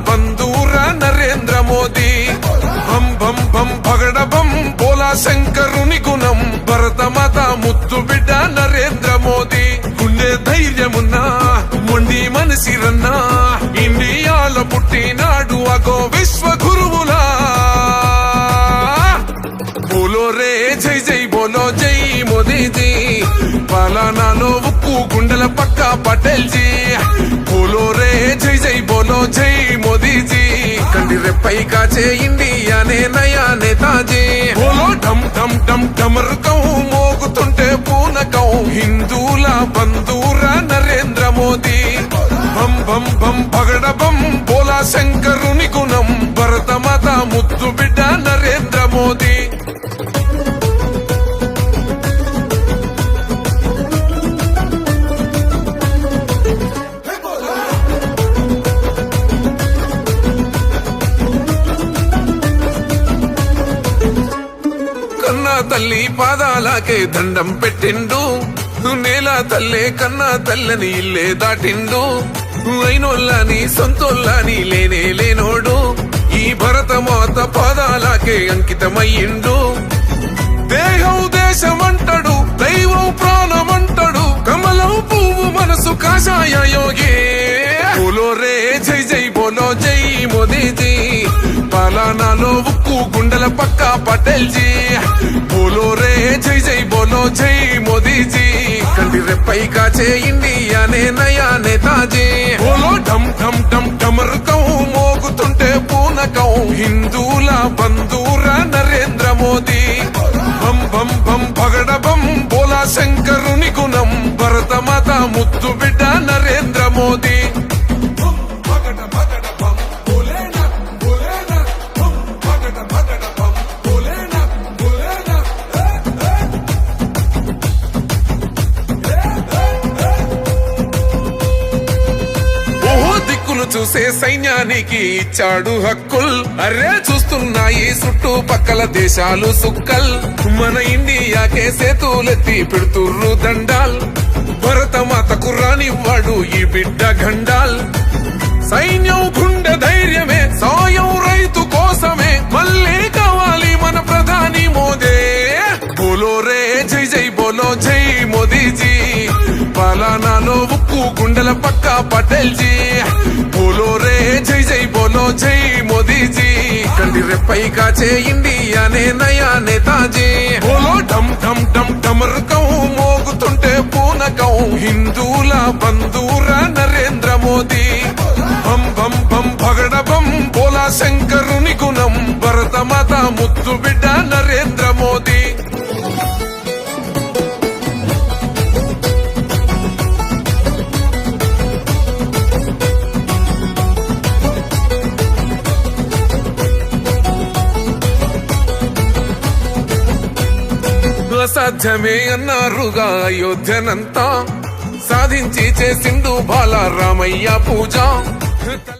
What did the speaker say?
బంధూర నరేంద్ర మోదీ బం బం బం పగడ బం బోలా శంకరుని గుణం భరతమాత ముద్దు బిడ్డ నరేంద్ర మోదీ గుండె ధైర్యమున్నా మొండి మనసిరన్నా ఇండియాలో పుట్టినాడు అగో విశ్వ గురువులా బోలో రే జై జై బోలో జై మోదీజీ పాలనాలో ఉక్కు గుండెల పక్క పటేల్ జీ బోలో రే జై జై బోలో జై మోదీజీ కండి రెప్పై కాచే ఇండియానే నయా నేతాజీ బోలో ఢమ్ ఢమ్ ఢమ్ ఢమరుకం మోగుతుంటే పూనకం హిందూల బంధూర నరేంద్ర మోదీ బం బం బం పగడ బం బోలా శంకరుని గుణం భరతమాత ముద్దు బిడ్డ నరేంద్ర మోదీ కన్నా తల్లి పాదాలకే దండం పెట్టిండు నేల తల్లే కన్నా తల్లని ఇల్లే దాటిండు అయినోళ్ళని సొంతోళ్ళని లేనే లేనోడు ఈ భరతమాత పాదాలకే అంకితమయ్యిండు దేహం దేశమంటాడు దైవం ప్రాణమంటాడు కమలం పువ్వు మనసు కాషాయ యోగి బోలో రే జై జై బోలో జై మోదీజీ పాలనాలో ఉక్కు గుండెల పక్క పటేల్ జీ బోలో రే జై జై బోలో జై మోదీజీ కంటి రెప్పై కాచే ఇండియానే నయా నేతాజీ బోలో ఢమ్ ఢమ్ ఢమ్ ఢమరుకం మోగుతుంటే పూనకం హిందూల బంధూర నరేంద్ర మోదీ బం బం బం పగడ బం బోలా శంకరుని గుణం భరతమాత ముద్దు బిడ్డ నరేంద్ర మోదీ చూసే సైన్యానికి ఇచ్చాడు హక్కుల్ అరే చూస్తున్నాయి చుట్టుపక్కల దేశాలు సుక్కల్ మన ఇండియాకే సేతులెత్తి పెడుతుర్రు దండాల్ భరతమాతకు రానివ్వాడు ఈ బిడ్డ గండాల్ సైన్యం గుండె ధైర్యమే సాయం రైతు కోసమే మళ్ళీ కావాలి మన ప్రధాని మోదీ బోలో రే జై జై బోలో జై మోదీజీ పాలనాలో ఉక్కు గుండెల పక్క పటేల్ జీ బోలో రే జై జై బోలో జై మోదీజీ కంటి రెప్పై కాచే ఇండియానే నయా నేతాజీ బోలో ఢమ్ ఢమ్ ఢమ్ ఢమరుకం మోగుతుంటే పూనకం హిందూల బంధూర నరేంద్ర మోదీ బం బం బం పగడ బం బోలా శంకరుని గుణం భరతమాత ముద్దు బిడ్డ నరేంద్ర మోదీ అసాధ్యమే అన్నారుగా అయోధ్యనంతా సాధించి చేసిండు బాల రామయ్య పూజ